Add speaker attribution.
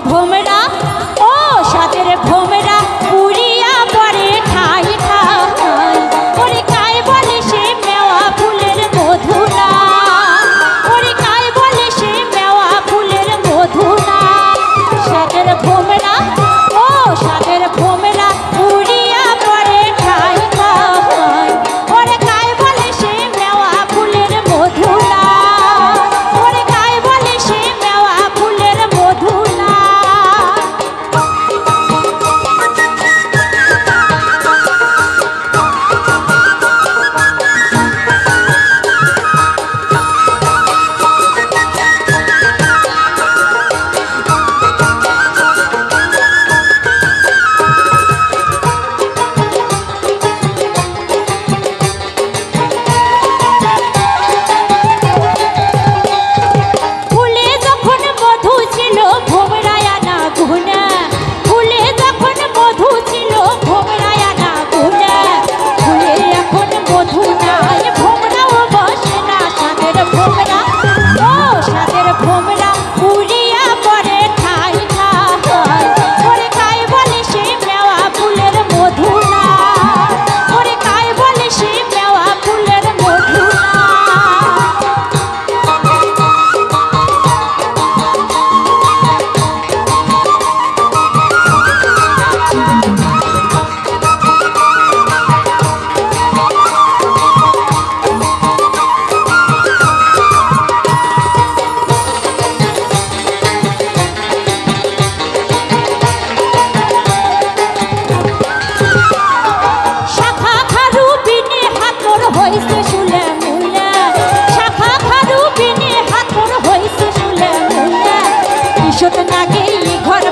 Speaker 1: ভোমরা ও সাদের ভোমরা উড়িয়া পড়ে ঠাই ঠাই ওরে কায় বলে সে মেওয়া ফুলের মধু না ওরে কায় বলে সে মেওয়া ফুলের মধু না সাদের ভোমরা ও সাদের ভোমরা উড়িয়া পড়ে ঠাই ঠাই ওরে কায় বলে সে মেওয়া ফুলের মধু না ওরে কায় বলে সে মেওয়া ফুলের মধু না ফুলে যখন মধু ছিল ভোমরায় আনা গুনা ফুলে যখন মধু ছিল ভোমরায় আনা গুনা ফুলে এখন মধু নাই ভোমরাও বসে না সাদের ভোমরা ও সাদের ভোমরা উড়িয়া পড়ে ঠাই ঠাই ওরে কায় বলে সে মেওয়া ফুলের মধু না ওরে কায় বলে সে মেওয়া ফুলের মধু না শাখা খারু বিনে হাতর হইছে শুলে মুলা শাখা খারু বিনে হাতর হইছে শুলে মুলা কিশোর নাগে ঘর